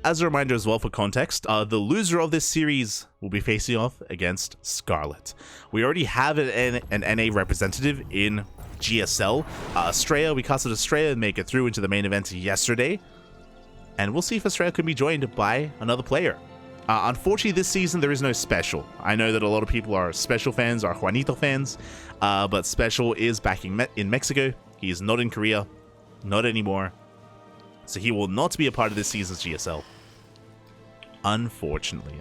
as a reminder as well for context, the loser of this series will be facing off against Scarlet. We already have an NA representative in GSL. Australia, we casted Australia and make it through into the main event yesterday. And we'll see if Australia can be joined by another player. Unfortunately, this season, there is no Special. I know that a lot of people are Special fans, are Juanito fans, but Special is back in Mexico. He is not in Korea, not anymore. So he will not be a part of this season's GSL. Unfortunately.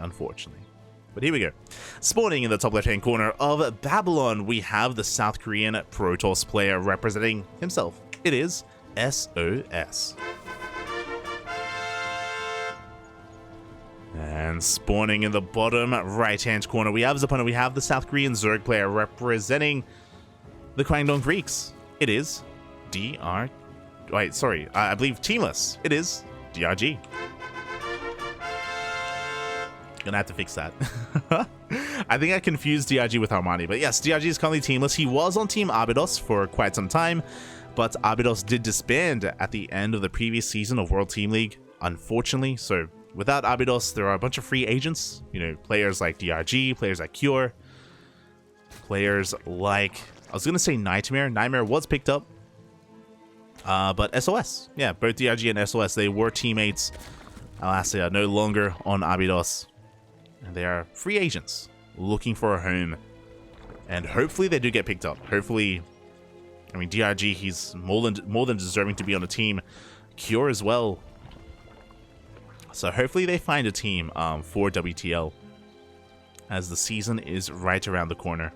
But here we go. Spawning in the top left-hand corner of Babylon, we have the South Korean Protoss player representing himself. It is sOs. And spawning in the bottom right-hand corner, we have his opponent. We have the South Korean Zerg player representing the Kwangdong Greeks. It is DRG. Wait, sorry. I believe Teamless. It is DRG. Gonna have to fix that. I think I confused DRG with Armani, but yes, DRG is currently Teamless. He was on Team Abydos for quite some time, but Abydos did disband at the end of the previous season of World Team League, unfortunately. So without Abydos, there are a bunch of free agents. You know, players like DRG, players like Cure, players like, I was gonna say Nightmare. Nightmare was picked up. But SOS, yeah, both DRG and SOS, they were teammates. Alas, they are no longer on Abydos. And they are free agents looking for a home. And hopefully they do get picked up. Hopefully, I mean, DRG, he's more than deserving to be on a team. Cure as well. So hopefully they find a team for WTL, as the season is right around the corner.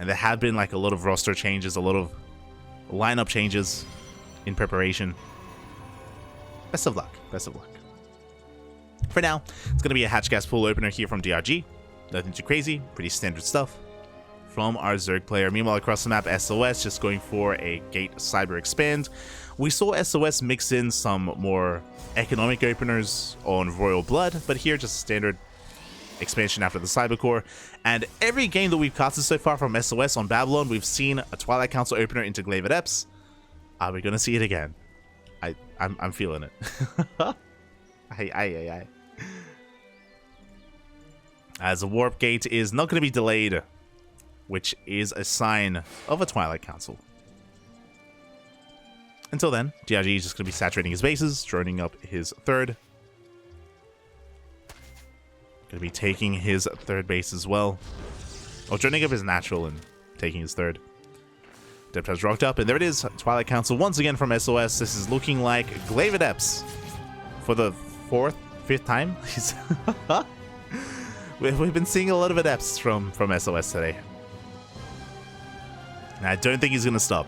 And there have been like a lot of roster changes, a lot of lineup changes in preparation. Best of luck. Best of luck. For now, it's going to be a hatch gas pool opener here from DRG. Nothing too crazy. Pretty standard stuff from our Zerg player. Meanwhile, across the map, SOS just going for a Gate Cyber Expand. We saw SOS mix in some more economic openers on Royal Blood, but here just standard expansion after the Cyber Core. And every game that we've casted so far from SOS on Babylon, we've seen a Twilight Council opener into Glaive Adepts. Are we going to see it again? I'm feeling it. Aye. As a Warp Gate is not going to be delayed, which is a sign of a Twilight Council. Until then, DRG is just going to be saturating his bases, droning up his third. Going to be taking his third base as well. Oh, droning up his natural and taking his third. Adept has rocked up, and there it is. Twilight Council once again from SOS. This is looking like Glaive Adepts for the fifth time. We've been seeing a lot of Adepts from SOS today. And I don't think he's going to stop.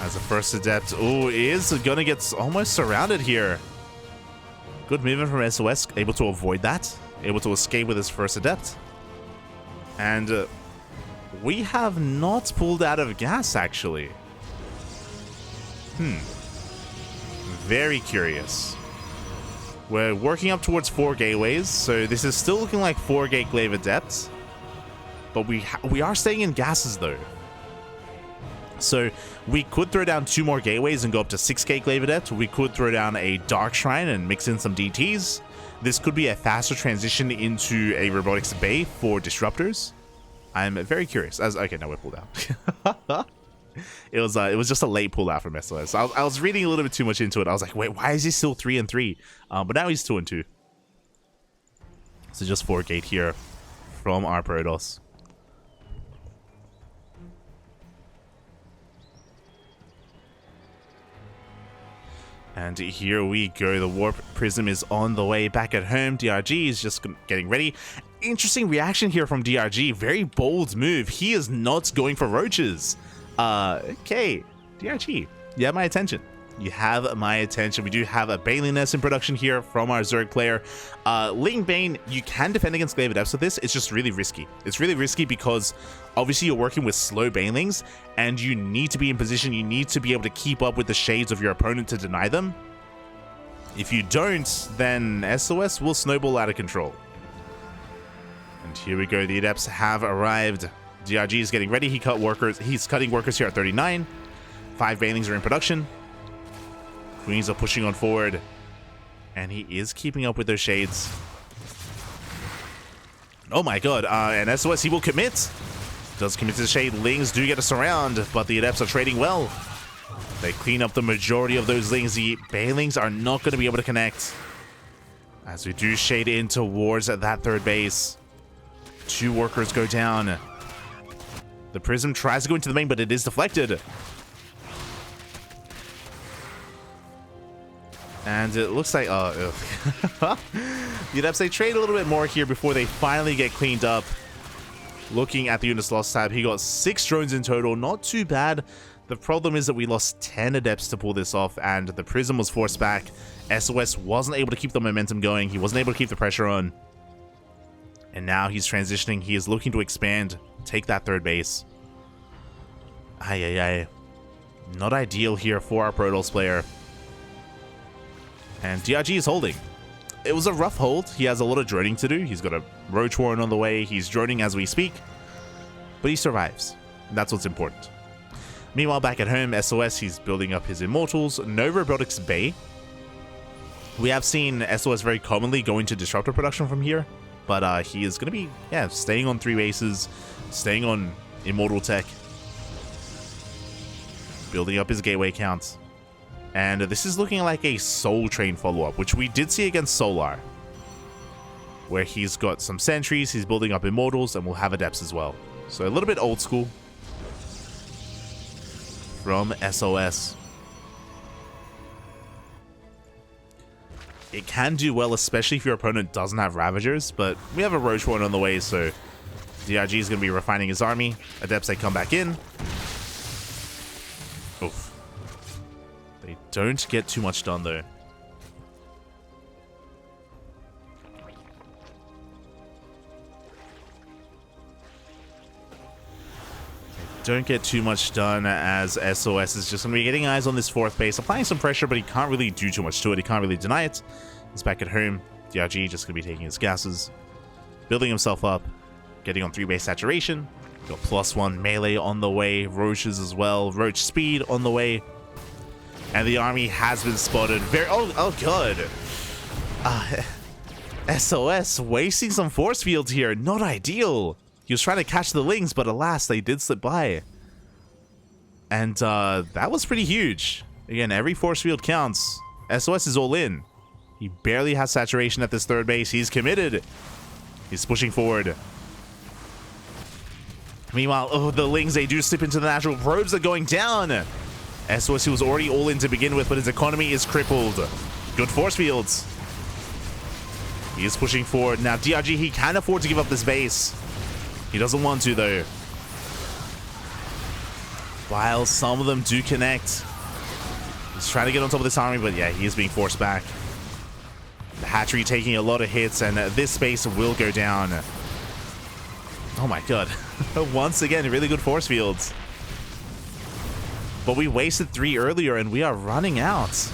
As the first Adept, is going to get almost surrounded here. Good movement from SOS, able to avoid that. Able to escape with his first Adept. And we have not pulled out of gas, actually. Very curious. We're working up towards 4 gateways, so this is still looking like 4 gate Glaive Adepts. But we are staying in gases, though. So we could throw down 2 more gateways and go up to 6 gate Glaive Adept. We could throw down a Dark Shrine and mix in some DTs. This could be a faster transition into a Robotics Bay for Disruptors. I'm very curious. Okay, now we're pulled out. It was just a late pull out from SOS. I was reading a little bit too much into it. I was like, wait, why is he still 3-3? But now he's 2-2. So just 4 gate here from our Protoss. And here we go. The Warp Prism is on the way back at home. DRG is just getting ready. Interesting reaction here from DRG. Very bold move. He is not going for roaches. Okay, DRG, you have my attention. You have my attention. We do have a Baneling Nest in production here from our Zerg player. Ling Bane, you can defend against Glaive Adepts with this. It's just really risky. It's really risky because obviously you're working with slow Banelings and you need to be in position. You need to be able to keep up with the shades of your opponent to deny them. If you don't, then SOS will snowball out of control. And here we go. The Adepts have arrived. DRG is getting ready. He's cutting workers here at 39. 5 Banelings are in production. Queens are pushing on forward. And he is keeping up with those shades. Oh my god, and SOS, he will commit. Does commit to the shade. Lings do get a surround, but the Adepts are trading well. They clean up the majority of those Lings. The Bailings are not going to be able to connect. As we do shade in towards that third base. 2 workers go down. The Prism tries to go into the main, but it is deflected. And it looks like, the Adepts, they trade a little bit more here before they finally get cleaned up. Looking at the units lost tab, he got 6 drones in total, not too bad. The problem is that we lost 10 Adepts to pull this off, and the Prism was forced back. SOS wasn't able to keep the momentum going. He wasn't able to keep the pressure on. And now he's transitioning. He is looking to expand, take that third base. Not ideal here for our Protoss player. And DRG is holding. It was a rough hold. He has a lot of droning to do. He's got a Roach Warren on the way. He's droning as we speak. But he survives. That's what's important. Meanwhile, back at home, SOS, he's building up his Immortals. No Robotics Bay. We have seen SOS very commonly go into Disruptor production from here. But he is going to be, staying on 3 bases. Staying on Immortal Tech. Building up his Gateway count. And this is looking like a Soul Train follow-up, which we did see against Solar. Where he's got some sentries, he's building up Immortals, and we'll have Adepts as well. So a little bit old school from SOS. It can do well, especially if your opponent doesn't have Ravagers, but we have a Roach Warren on the way, so DRG is going to be refining his army. Adepts, they come back in. Oof. They don't get too much done, though. Don't get too much done as SOS is just going to be getting eyes on this 4th base, applying some pressure, but he can't really do too much to it. He can't really deny it. He's back at home. DRG just going to be taking his gases, building himself up, getting on 3 base saturation. Got +1 melee on the way, Roaches as well, Roach speed on the way. And the army has been spotted. Oh, good. SOS wasting some force fields here. Not ideal. He was trying to catch the Lings, but alas, they did slip by. And that was pretty huge. Again, every force field counts. SOS is all in. He barely has saturation at this 3rd base. He's committed. He's pushing forward. Meanwhile, the Lings, they do slip into the natural. Probes are going down. SOS, he was already all in to begin with, but his economy is crippled. Good force fields. He is pushing forward. Now, DRG, he can afford to give up this base. He doesn't want to, though. While some of them do connect. He's trying to get on top of this army, but yeah, he is being forced back. The hatchery taking a lot of hits, and this base will go down. Oh my god. Once again, really good force fields. But we wasted 3 earlier, and we are running out.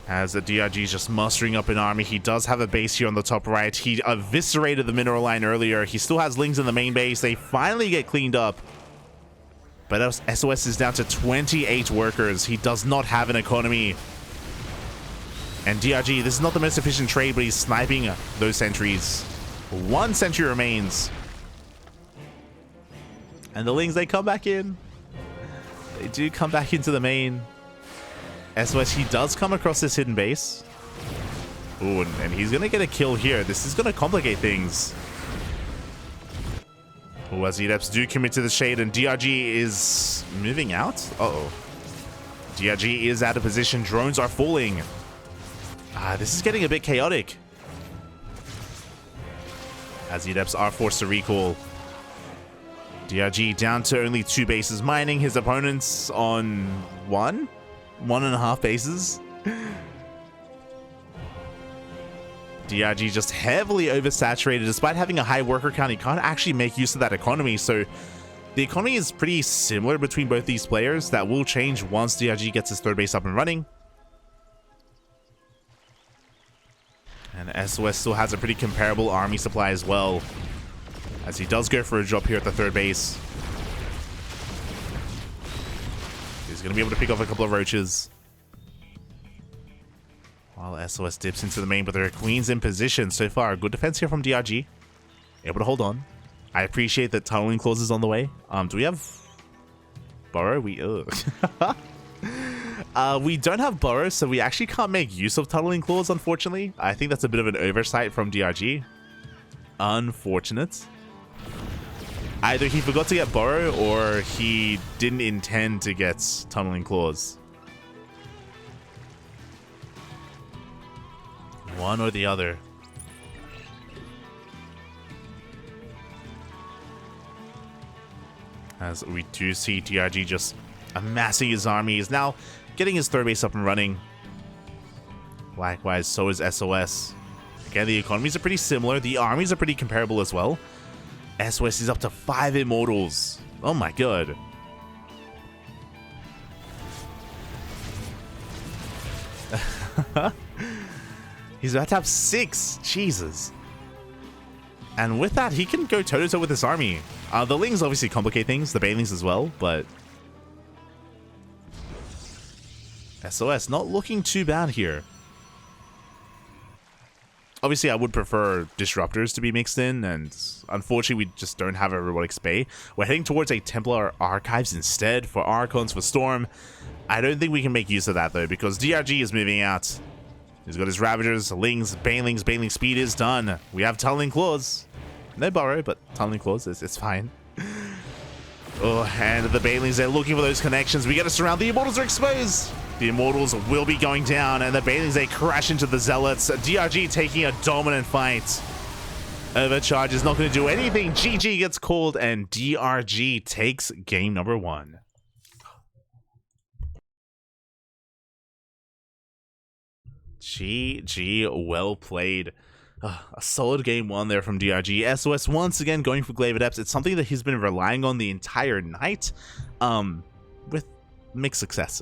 As the DRG is just mustering up an army. He does have a base here on the top right. He eviscerated the mineral line earlier. He still has Lings in the main base. They finally get cleaned up. But SOS is down to 28 workers. He does not have an economy. And DRG, this is not the most efficient trade, but he's sniping those sentries. 1 sentry remains. And the Lings, they come back in. They do come back into the main. SOS, he does come across this hidden base. Ooh, and he's going to get a kill here. This is going to complicate things. Ooh, as the Adepts do commit to the shade, and DRG is moving out. Uh-oh. DRG is out of position. Drones are falling. This is getting a bit chaotic. As the Adepts are forced to recall. DRG down to only 2 bases mining. His opponents on 1.5 bases. DRG just heavily oversaturated. Despite having a high worker count, he can't actually make use of that economy. So the economy is pretty similar between both these players. That will change once DRG gets his 3rd base up and running. And SOS still has a pretty comparable army supply as well. as he does go for a drop here at the third base. He's going to be able to pick off a couple of roaches. While SOS dips into the main, but their queen's in position so far. Good defense here from DRG. Able to hold on. I appreciate that tunneling clause is on the way. Do we have burrow? We don't have burrow, so we actually can't make use of tunneling clause, unfortunately. I think that's a bit of an oversight from DRG. Unfortunate. Either he forgot to get burrow or he didn't intend to get tunneling clause. One or the other. As we do see DRG just amassing his army. He's now getting his third base up and running. Likewise, so is SOS. Again, the economies are pretty similar. The armies are pretty comparable as well. SOS is up to 5 immortals. Oh my god. He's about to have 6. Jesus. And with that, he can go toe-to-toe with this army. The Lings obviously complicate things, the Banelings as well, but SOS not looking too bad here. Obviously, I would prefer Disruptors to be mixed in, and unfortunately, we just don't have a Robotic Spay. We're heading towards a Templar Archives instead for Archons for Storm. I don't think we can make use of that, though, because DRG is moving out. He's got his Ravagers, Lings, Banelings. Baneling speed is done. We have Tunneling Claws. No burrow, but Tunneling Claws, it's fine. Oh, and the Banelings, they're looking for those connections. We get to surround. The Immortals are exposed. The Immortals will be going down, and the Banelings, they crash into the Zealots. DRG taking a dominant fight. Overcharge is not going to do anything. GG gets called, and DRG takes game number 1. GG, well played. A solid game 1 there from DRG. SOS once again going for Glaive Adepts. It's something that he's been relying on the entire night, with mixed success.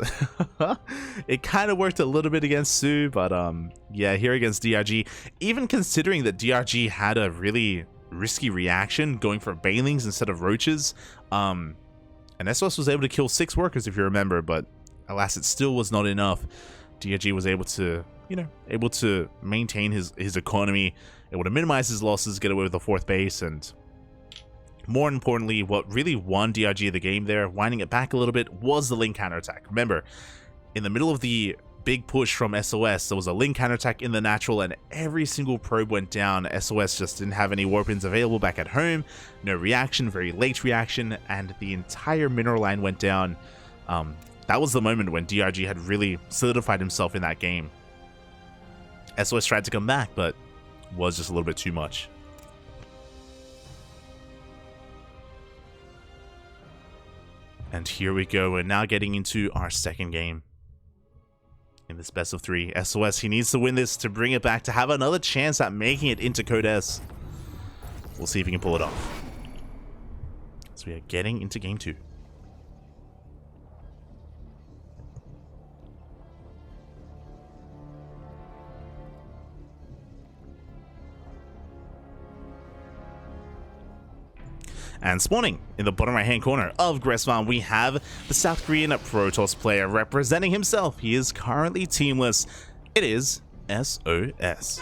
It kind of worked a little bit against Sue, but yeah, here against DRG, even considering that DRG had a really risky reaction going for Banelings instead of Roaches, and SOS was able to kill 6 workers, if you remember, but alas, it still was not enough. DRG was able to, able to maintain his economy, able to minimize his losses, get away with the 4th base, and more importantly, what really won DRG the game there, winding it back a little bit, was the Ling counterattack. Remember, in the middle of the big push from SOS, there was a Ling counterattack in the natural, and every single probe went down. SOS just didn't have any warpins available back at home, no reaction, very late reaction, and the entire mineral line went down. That was the moment when DRG had really solidified himself in that game. SOS tried to come back, but was just a little bit too much. And here we go. We're now getting into our second game in this best of 3. SOS, he needs to win this to bring it back, to have another chance at making it into Code S. We'll see if he can pull it off. So we are getting into game 2. And spawning in the bottom right hand corner of Gressfarm, we have the South Korean Protoss player representing himself. He is currently teamless. It is sOs.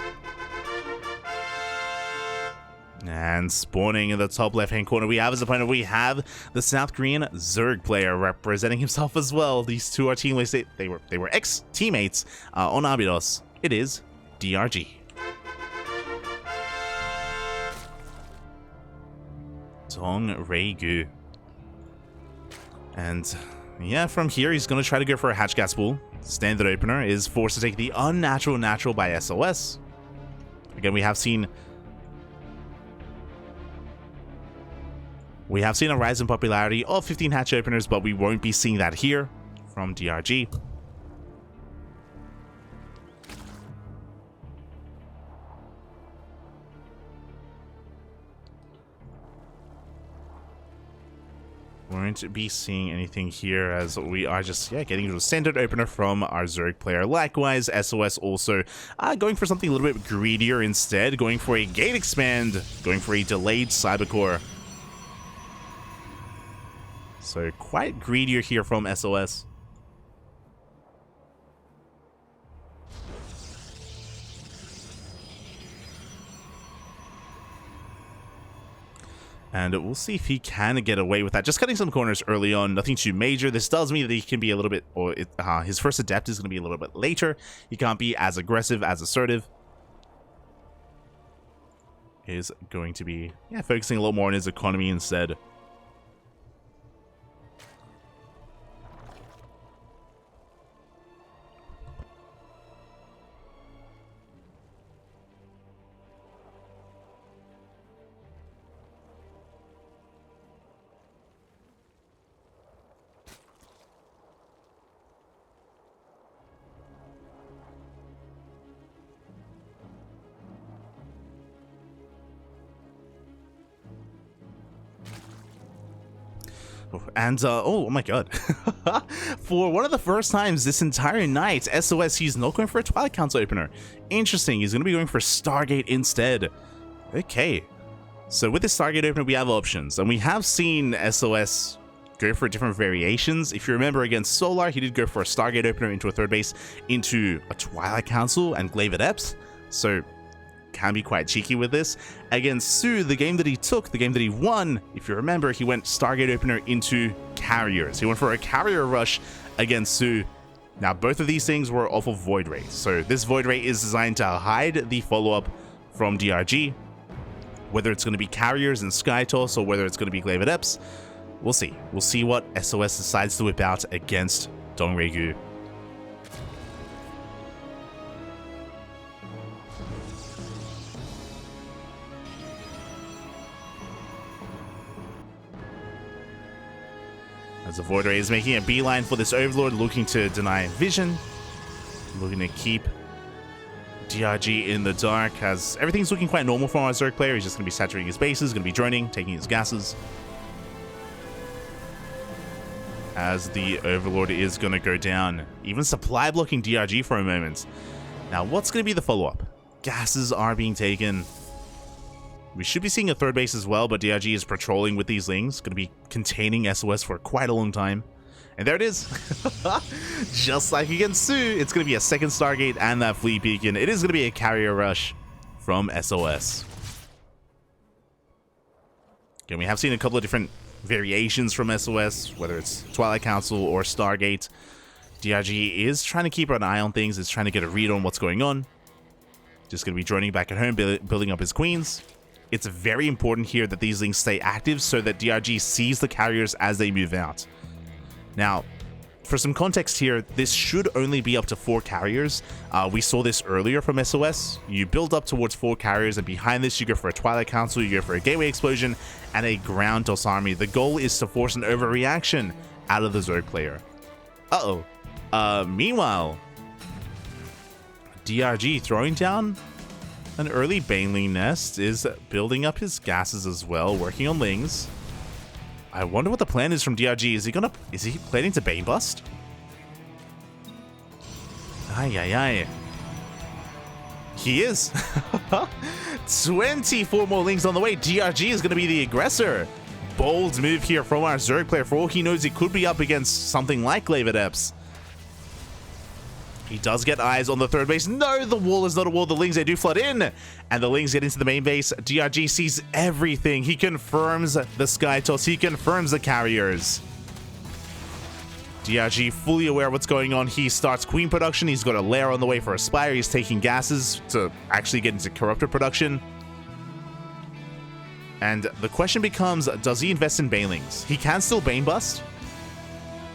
And spawning in the top left hand corner, we have his opponent. We have the South Korean Zerg player representing himself as well. These two are teammates. They were ex-teammates on Abydos. It is DRG. Dong Rei-gu. And yeah, from here he's going to try to go for a hatch gas pool. Standard opener is forced to take the unnatural natural by SOS. Again, we have seen a rise in popularity of 15 hatch openers, but we won't be seeing that here from DRG. Won't be seeing anything here as we are just getting to a standard opener from our Zerg player. Likewise, SOS also going for something a little bit greedier instead, going for a gate expand, going for a delayed cybercore. So quite greedier here from SOS. And we'll see if he can get away with that. Just cutting some corners early on, nothing too major. This does mean that he can be a little bit, his first adept is going to be a little bit later. He can't be as aggressive, as assertive. He's going to be, focusing a little more on his economy instead. And, oh my god. For one of the first times this entire night, SOS, he's not going for a Twilight Council opener. Interesting, he's going to be going for Stargate instead. Okay. So with this Stargate opener, we have options. And we have seen SOS go for different variations. If you remember against Solar, he did go for a Stargate opener into a third base, into a Twilight Council and Glaive Adepts. So can be quite cheeky with this. Against Su, the game that he took, the game that he won, if you remember, he went Stargate opener into carriers. He went for a carrier rush against Su. Now, both of these things were off of Void Ray. So this Void Ray is designed to hide the follow-up from DRG. Whether it's going to be carriers and Sky Toss or whether it's going to be Glaive Adepts, we'll see. We'll see what SOS decides to whip out against Dongregu. As the Void Ray is making a beeline for this Overlord, looking to deny vision, looking to keep DRG in the dark, as everything's looking quite normal for our Zerg player. He's just going to be saturating his bases, going to be droning, taking his gases. As the Overlord is going to go down, even supply blocking DRG for a moment. Now, what's going to be the follow-up? Gases are being taken. We should be seeing a third base as well, but DRG is patrolling with these Lings. Going to be containing SOS for quite a long time. And there it is. Just like against Su, it's going to be a second Stargate and that Fleet Beacon. It is going to be a carrier rush from SOS. Again, we have seen a couple of different variations from SOS, whether it's Twilight Council or Stargate. DRG is trying to keep an eye on things. It's trying to get a read on what's going on. Just going to be droning back at home, building up his queens. It's very important here that these Lings stay active so that DRG sees the carriers as they move out. Now, for some context here, this should only be up to 4 carriers. We saw this earlier from SOS. You build up towards 4 carriers, and behind this, you go for a Twilight Council, you go for a Gateway Explosion, and a Ground Toss army. The goal is to force an overreaction out of the Zerg player. Meanwhile, DRG throwing down an early Baneling nest, is building up his gases as well, working on Lings. I wonder what the plan is from DRG. Is he planning to Bane Bust? Aye. He is. 24 more Lings on the way. DRG is going to be the aggressor. Bold move here from our Zerg player. For all he knows, he could be up against something like Glaive Adepts. He does get eyes on the third base. No, the wall is not a wall. The Lings, they do flood in. And the Lings get into the main base. DRG sees everything. He confirms the Sky Toss. He confirms the carriers. DRG fully aware of what's going on. He starts Queen production. He's got a lair on the way for Aspire. He's taking gases to actually get into Corruptor production. And the question becomes, does he invest in Banelings? He can still Bane Bust,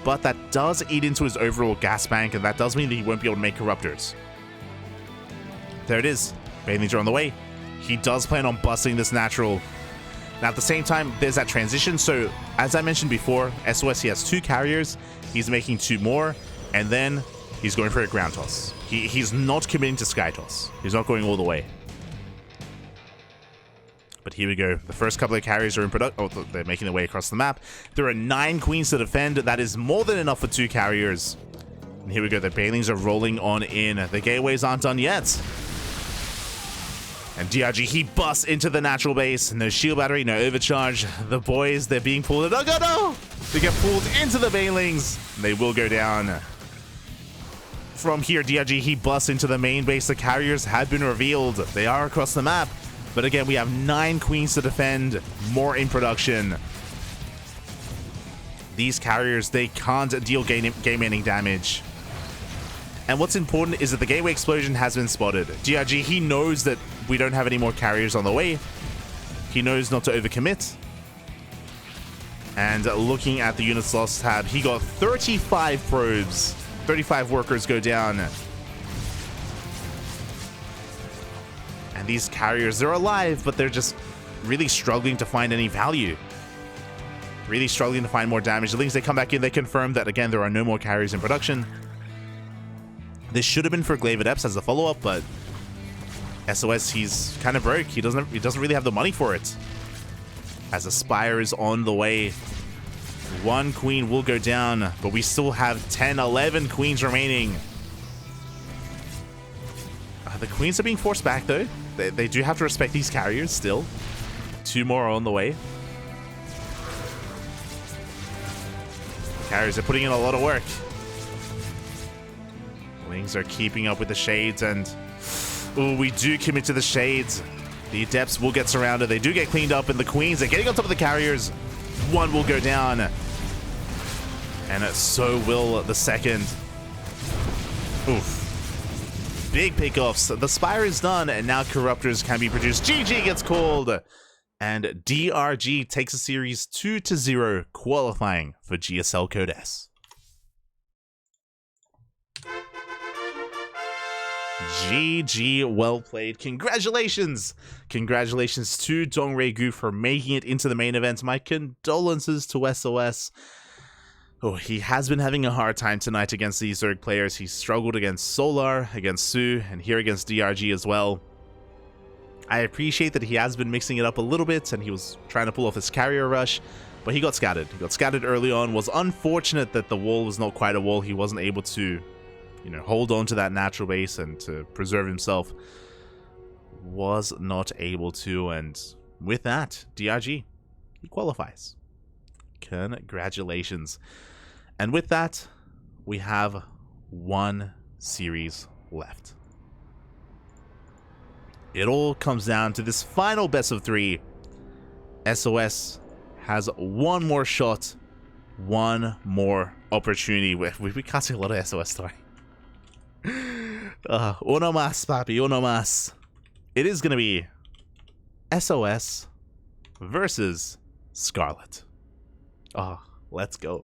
but that does eat into his overall gas bank, and that does mean that he won't be able to make Corruptors. There it is. Banelings are on the way. He does plan on busting this natural. Now, at the same time, there's that transition. So, as I mentioned before, SOS, he has 2 carriers. He's making 2 more, and then he's going for a Ground Toss. He's not committing to Sky Toss. He's not going all the way. But here we go. The first couple of carriers are in production. Oh, they're making their way across the map. There are 9 queens to defend. That is more than enough for 2 carriers. And here we go. The Banelings are rolling on in. The gateways aren't done yet. And DRG, he busts into the natural base. No shield battery, no overcharge. The boys, they're being pulled. Oh, no! They get pulled into the Banelings. They will go down. From here, DRG, he busts into the main base. The carriers have been revealed. They are across the map. But again, we have 9 queens to defend. More in production. These carriers, they can't deal game-ending damage. And what's important is that the gateway explosion has been spotted. DRG, he knows that we don't have any more carriers on the way. He knows not to overcommit. And looking at the units lost tab, he got 35 probes. 35 workers go down. And these carriers, they're alive, but they're just really struggling to find any value. Really struggling to find more damage. The Lings, they come back in, they confirm that, again, there are no more carriers in production. This should have been for Glaive Adepts as a follow-up, but SOS, he's kind of broke. He doesn't really have the money for it. As Aspire is on the way. 1 queen will go down, but we still have 10, 11 queens remaining. The queens are being forced back, though. They do have to respect these carriers still. 2 more are on the way. Carriers are putting in a lot of work. Wings are keeping up with the Shades, and ooh, we do commit to the Shades. The Adepts will get surrounded. They do get cleaned up, and the Queens are getting on top of the carriers. 1 will go down. And so will the second. Oof. Big pickoffs. The Spire is done, and now Corruptors can be produced. GG gets called. And DRG takes a series 2-0, qualifying for GSL Code S. GG, well played. Congratulations! Congratulations to Dongregu for making it into the main event. My condolences to SOS. Oh, he has been having a hard time tonight against these Zerg players. He struggled against Solar, against Su, and here against DRG as well. I appreciate that he has been mixing it up a little bit, and he was trying to pull off his carrier rush, but he got scattered. He got scattered early on. Was unfortunate that the wall was not quite a wall. He wasn't able to, you know, hold on to that natural base and to preserve himself. Was not able to, and with that, DRG, he qualifies. Congratulations. And with that, we have 1 series left. It all comes down to this final best of 3. SOS has 1 more shot, 1 more opportunity. We can't see a lot of SOS story. Uno más, papi, uno más. It is going to be SOS versus Scarlet. Oh, let's go.